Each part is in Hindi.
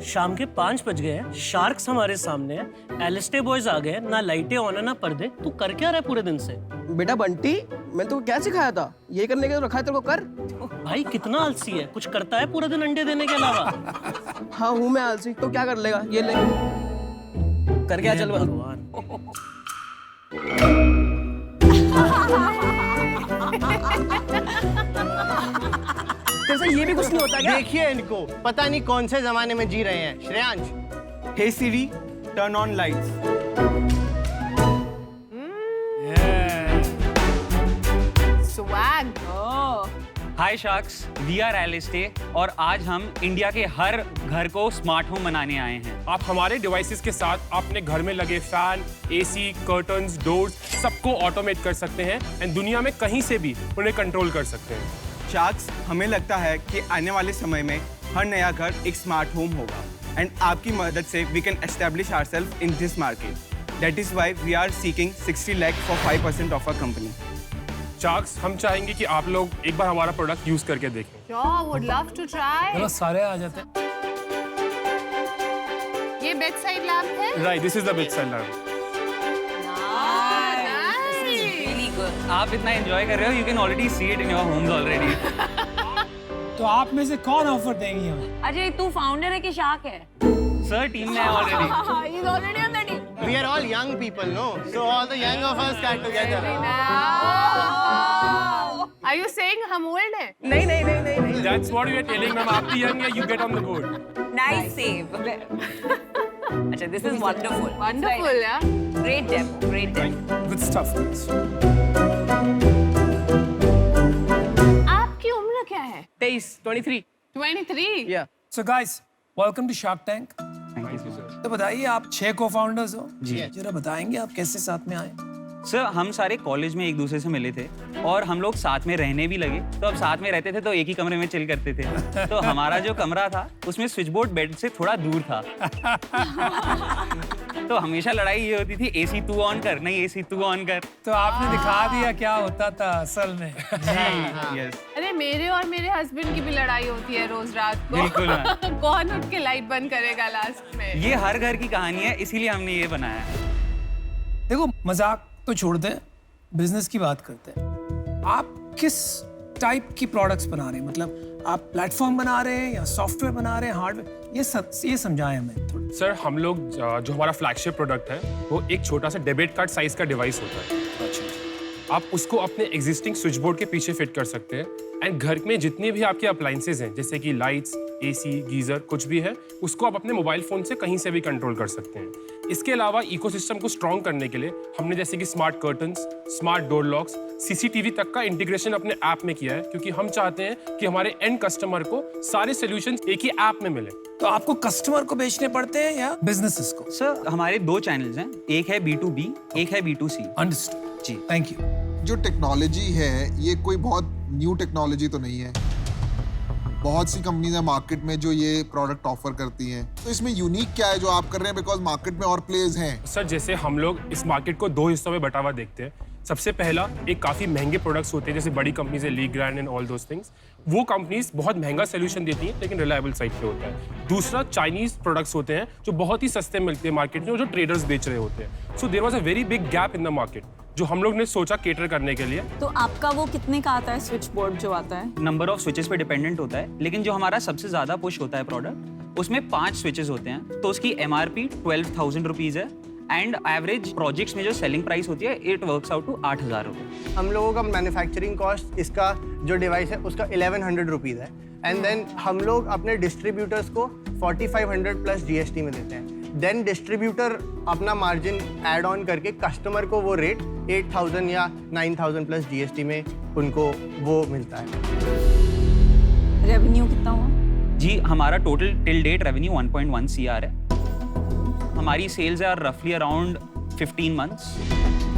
शाम के 5 बज गए हैं, शार्क्स हमारे सामने है, एलिस्टे बॉयज आ गए, ना लाइटें ऑन है ना पर्दे। तू कर क्या रहा है पूरे दिन से? बेटा बंटी, मैं तो क्या सिखाया था? ये करने के तो रखा है तेरे को, कर। भाई कितना आलसी है, कुछ करता है पूरे दिन अंडे देने के अलावा? हाँ हूँ मैं आलसी, तो क्या कर लेगा? ये ले कर क्या, चल भगवान। तेरे से ये भी कुछ नहीं होता क्या? देखिए इनको, पता नहीं कौन से जमाने में जी रहे हैं। Shreyansh, Hey Siri, turn on lights. Swag. Hi sharks, we are एलिस्टे और आज हम इंडिया के हर घर को स्मार्ट होम बनाने आए हैं। आप हमारे डिवाइसेस के साथ अपने घर में लगे फैन, एसी, कर्टन्स, डोर्स सबको ऑटोमेट कर सकते हैं एंड दुनिया में कहीं से भी उन्हें कंट्रोल कर सकते हैं। शार्क्स, हमें लगता है कि आने वाले समय में हर नया घर एक स्मार्ट होम होगा एंड आपकी मदद से we can establish ourselves in this market. That is why we are seeking 60 lakh for 5% of our company. Sharks, हम चाहेंगे कि आप लोग एक बार हमारा प्रोडक्ट यूज करके देखें। Sure, would love to try. चलो सारे आ जाते हैं। ये bedside lamp है? Right, this is the big sale lamp. Nice. आप इतना एंजॉय कर रहे हो, you can already see it in your homes already. तो आप में से कौन ऑफर देंगी हमें? अजय, तू फाउंडर है कि शार्क है? सर टीम में है already. He's already on the team. we are all young people, no? So all the young of us got together. Are you saying हम old हैं? नहीं नहीं नहीं नहीं नहीं। That's what we are telling ma'am, आप भी यंग है, you get on the board. Nice save. अच्छा, this is wonderful. Wonderful, yeah. Great demo, great demo. Good stuff. आपकी उम्र क्या है? 23 23. या So guys, welcome to Shark Tank. Thank you so much. तो बताइए, आप 6 को-फाउंडर्स हो। जी। जरा बताएंगे आप कैसे साथ में आए? सर हम सारे कॉलेज में एक दूसरे से मिले थे और हम लोग साथ में रहने भी लगे। तो अब साथ में रहते थे तो एक ही कमरे में चिल करते थे। तो हमारा जो कमरा था उसमें स्विच बोर्ड बेड से थोड़ा दूर था। तो हमेशा लड़ाई ये होती थी, एसी तू ऑन कर, नहीं एसी तू ऑन कर। तो आपने दिखा दिया क्या होता था असल में। यस, अरे मेरे और मेरे हस्बैंड की भी लड़ाई होती है रोज रात को। बिल्कुल मैम। कौन उठ के लाइट बंद करेगा लास्ट में? ये हर घर की कहानी है, इसीलिए हमने ये बनाया है। देखो, मजाक तो छोड़ दें, बिजनेस की बात करते हैं। आप किस टाइप की प्रोडक्ट्स बना रहे हैं? मतलब आप प्लेटफॉर्म बना रहे हैं या सॉफ्टवेयर बना रहे हैं, हार्डवेयर? ये समझाएं हमें थोड़ा। सर, हम लोग जो हमारा फ्लैगशिप प्रोडक्ट है वो एक छोटा सा डेबिट कार्ड साइज का डिवाइस होता है। आप उसको अपने एग्जिस्टिंग स्विच बोर्ड के पीछे फिट कर सकते हैं एंड घर में जितने भी आपके अप्लायंसेज हैं, जैसे कि लाइट्स, एसी, गीजर, कुछ भी है, उसको आप अपने मोबाइल फोन से कहीं से भी कंट्रोल कर सकते हैं। इसके अलावा इकोसिस्टम को स्ट्रॉन्ग करने के लिए हमने जैसे कि smart curtains, smart door locks, CCTV तक का इंटीग्रेशन अपने ऐप में किया है, क्योंकि हम चाहते हैं कि हमारे एंड कस्टमर को सारे सॉल्यूशंस एक ही ऐप में मिले। तो आपको कस्टमर को बेचने पड़ते हैं या बिजनेसेस को? सर हमारे 2 चैनल्स हैं, एक है B2B, एक है B2C। Understood ji, thank you. जो टेक्नोलॉजी है ये कोई बहुत न्यू टेक्नोलॉजी तो नहीं है। बहुत सी कंपनीज हैं मार्केट में जो ये प्रोडक्ट ऑफर करती हैं, तो इसमें यूनिक क्या है जो आप कर रहे हैं? बिकॉज मार्केट में और प्लेयर्स हैं। सर, जैसे हम लोग इस मार्केट को 2 हिस्सों में बटा हुआ देखते हैं। सबसे पहला, एक काफ़ी महंगे प्रोडक्ट्स होते हैं, जैसे बड़ी कंपनीज है, league grand and all those things. वो कंपनीज बहुत महंगा सोल्यूशन देती हैं लेकिन रिलायबल साइट पे होता है। दूसरा, चाइनीज प्रोडक्ट्स होते हैं जो बहुत ही सस्ते मिलते हैं मार्केट में, जो ट्रेडर्स बेच रहे होते हैं। So there was a very big gap in the market, जो हम लोग ने सोचा केटर करने के लिए। तो आपका वो कितने का आता है स्विच बोर्ड जो आता है? नंबर ऑफ स्विचेस पे डिपेंडेंट होता है, लेकिन जो हमारा सबसे ज्यादा पुश होता है प्रोडक्ट, उसमें 5 स्विचेस होते हैं। तो उसकी MRP 12,000 रुपीज है एंड एवरेज प्रोजेक्ट्स में जो सेलिंग प्राइस होती है इट वर्क्स आउट टू 8,000 रुपये। हम लोगों का मैन्युफैक्चरिंग कॉस्ट इसका जो डिवाइस है उसका 1100 रुपीज़ है एंड देन हम लोग अपने डिस्ट्रीब्यूटर्स को 4500 प्लस GST में देते हैं। देन डिस्ट्रीब्यूटर अपना मार्जिन ऐड ऑन करके कस्टमर को वो रेट 8,000 या 9,000 प्लस GST में उनको वो मिलता है। रेवेन्यू कितना हुआ? जी, हमारा total till date revenue 1.1 CR है। हमारी सेल्स आर रफली अराउंड 15 मंथ्स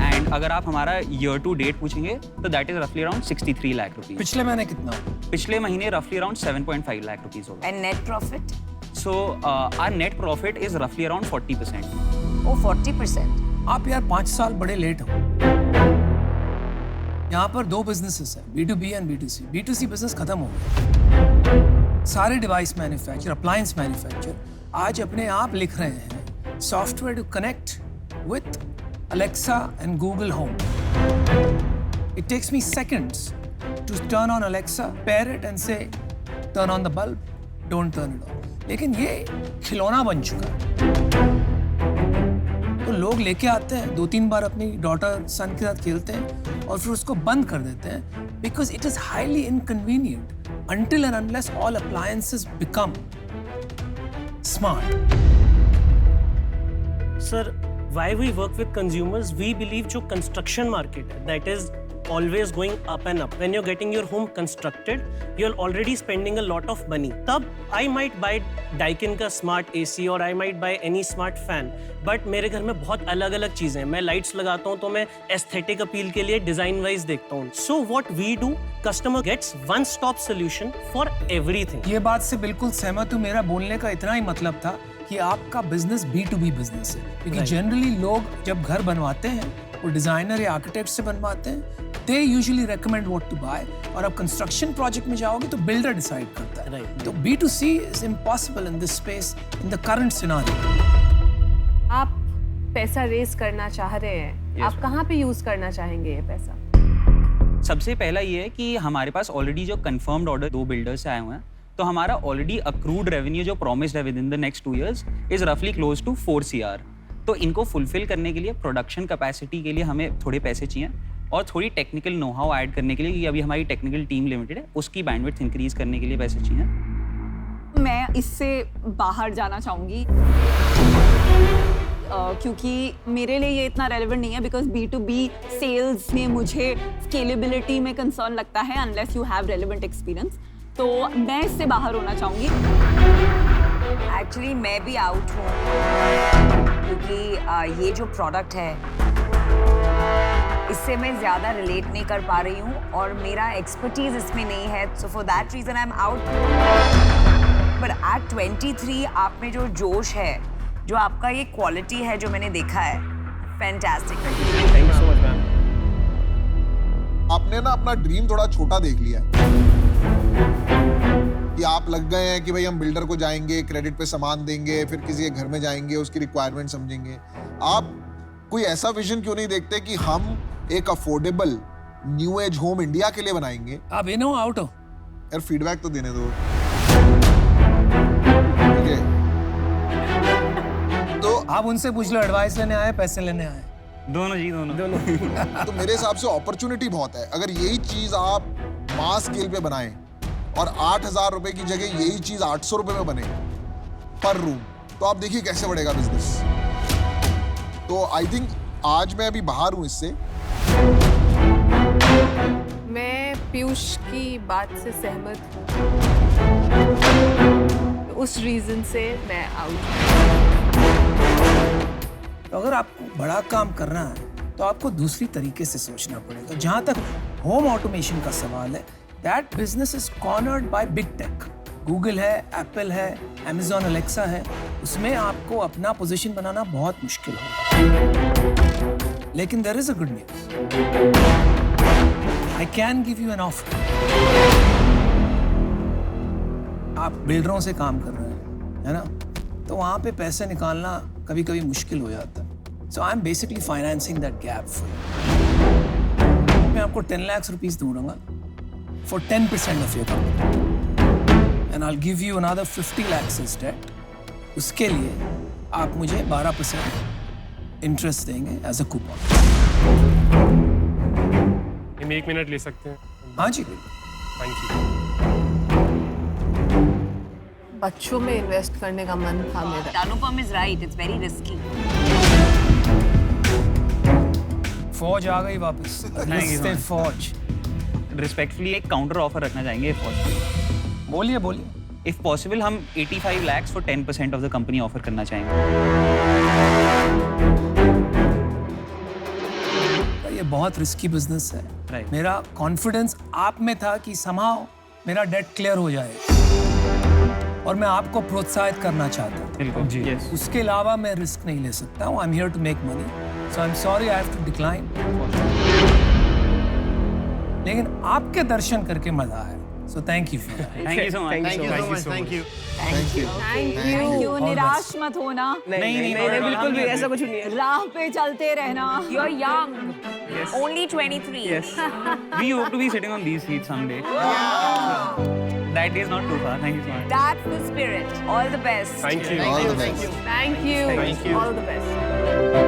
एंड अगर आप हमारा ईयर टू डेट पूछेंगे तो दैट इज रफली अराउंड 63 लाख रुपीज। पिछले महीने कितना? पिछले महीने रफली अराउंड 7.5 लाख रुपीज होगा। And net profit? So our net profit is रफली अराउंड 40%। ओ 40%। आप यार 5 साल बड़े लेट हो। यहाँ पर 2 बिजनेसेस हैं, B2B and B2C। B2C business खत्म हो गया। सारे डिवाइस मैन्युफैक्चर, अप्लायंस मैन्युफैक्चर आज अपने आप लिख रहे हैं software to connect with Alexa and Google Home. It takes me seconds to turn on Alexa, pair it and say, turn on the bulb, don't turn it on. लेकिन ये खिलौना बन चुका है। तो लोग लेके आते हैं, 2-3 बार अपनी डॉटर सन के साथ खेलते हैं और फिर उसको बंद कर देते हैं because it is highly inconvenient until and unless all appliances become smart. Sir, why we work with consumers, we believe जो construction market है, that is always going up and up. When you're getting your home constructed, you're already spending a lot of money. तब I might buy Daikin का smart AC और I might buy any smart fan. But मेरे घर में बहुत अलग-अलग चीजें हैं. मैं lights लगाता हूँ तो मैं aesthetic appeal के लिए design wise देखता हूँ. So what we do, customer gets one-stop solution for everything. ये बात से बिल्कुल सहमत हूँ. मेरा बोलने का इतना ही मतलब था कि आपका बिजनेस B2B बिजनेस है, क्योंकि जनरली लोग जब घर बनवाते हैं वो डिजाइनर या आर्किटेक्ट से बनवाते हैं. They usually recommend what to buy, और अब कंस्ट्रक्शन प्रोजेक्ट में जाओगे तो बिल्डर डिसाइड करता है. तो B2C is impossible in this space in the current scenario. आप पैसा रेज करना चाह रहे हैं, आप कहाँ पे यूज करना चाहेंगे ये पैसा? सबसे पहला ये है कि हमारे पास ऑलरेडी जो कंफर्म्ड ऑर्डर 2 बिल्डर्स से आए हुए हैं, तो हमारा ऑलरेडी अक्रूड रेवेन्यू जो प्रॉमिस्ड है with in the next 2 years is रफली क्लोज टू 4 CR. तो इनको फुलफिल करने के लिए प्रोडक्शन कैपेसिटी के लिए हमें थोड़े पैसे चाहिए और थोड़ी टेक्निकल नो हाउ ऐड करने के लिए, क्योंकि अभी हमारी टेक्निकल टीम लिमिटेड है, उसकी बैंडविड्थ इंक्रीज करने के लिए पैसे चाहिए. मैं इससे बाहर जाना चाहूँगी क्योंकि मेरे लिए ये इतना रेलेवेंट नहीं है, बिकॉज B2B सेल्स में मुझे स्केलेबिलिटी में कंसर्न लगता है unless you have relevant experience. तो मैं इससे बाहर होना चाहूँगी. एक्चुअली मैं भी आउट हूँ क्योंकि ये जो प्रोडक्ट है इससे मैं ज़्यादा रिलेट नहीं कर पा रही हूँ और मेरा एक्सपर्टीज इसमें नहीं है. So for that reason I am out. But at 23 आप में जो जोश है, जो आपका ये क्वालिटी है जो मैंने देखा है, fantastic. Thank you so much ma'am. आपने ना अपना ड्रीम थोड़ा छोटा देख लिया है कि आप लग गए हैं कि भाई हम बिल्डर को जाएंगे, क्रेडिट पे सामान देंगे, फिर किसी के घर में जाएंगे, उसकी रिक्वायरमेंट समझेंगे. आप कोई ऐसा विजन क्यों नहीं देखते कि हम एक affordable new age home India के लिए बनाएंगे? आप इन हो आउट हो? यार फीडबैक तो देने दो. ठीक है, तो आप उनसे पूछ लो, एडवाइस लेने आए पैसे लेने आए? दोनों जी, दोनों. तो मेरे हिसाब से अपॉर्चुनिटी बहुत है. अगर यही चीज आप मास स्केल पे बनाएं और 8,000 रुपए की जगह यही चीज 800 रुपए में बने पर रूम, तो आप देखिए कैसे बढ़ेगा बिजनेस. तो आई थिंक आज मैं अभी बाहर हूं इससे. मैं पीयूष की बात से सहमत हूँ. उस रीजन से मैं आउट. तो अगर आपको बड़ा काम करना है तो आपको दूसरी तरीके से सोचना पड़ेगा. जहां तक होम ऑटोमेशन का सवाल है, that business is cornered by big tech. Google है, एप्पल है, अमेजॉन अलेक्सा है. उसमें आपको अपना पोजीशन बनाना बहुत मुश्किल होगा. लेकिन there is a good news. I can give you an offer. आप बिल्डरों से काम कर रहे हैं, है ना? तो वहाँ पे पैसे निकालना कभी कभी मुश्किल हो जाता है. So I am basically financing that gap for you. मैं आपको 10 लाख रुपीस दूंगा for 10% of your company and I will give you another 50 lakhs as debt. उसके लिए आप मुझे 12% इंटरेस्ट देंगे एज अ कूपन. हम 1 मिनट ले सकते हैं? हाँ जी. Thank you. बच्चों में इन्वेस्ट करने का मन था मेरा. Anupam is right, it's very risky. फौज आ गई वापस. रिश्ते फौज. रिस्पेक्टफुली एक काउंटर ऑफर रखना चाहेंगे इफ पॉसिबल. बोलिए बोलिए. इफ पॉसिबल हम 85 lakhs for 10% of the company offer करना चाहेंगे. ये बहुत रिस्की बिजनेस है. Right. मेरा कॉन्फिडेंस आप में था कि somehow मेरा डेट क्लियर हो जाए और मैं आपको प्रोत्साहित करना चाहता था. बिल्कुल जी. Yes. उसके अलावा मैं रिस्क नहीं ले सकता हूँ. I am here to make money, so I am sorry I have to decline. लेकिन आपके दर्शन करके मजा आया. So thank you for that. Thank you so much. Thank you so much. Thank you. Thank you thank you निराश मत होना नहीं बिल्कुल भी ऐसा कुछ नहीं है राह पे चलते रहना You're young. Only 23. We hope to be sitting on these seats someday. That day is not too far. Thank you so much. That's the spirit. All the best. Thank you. All the best Thank you. Thank you. All the best.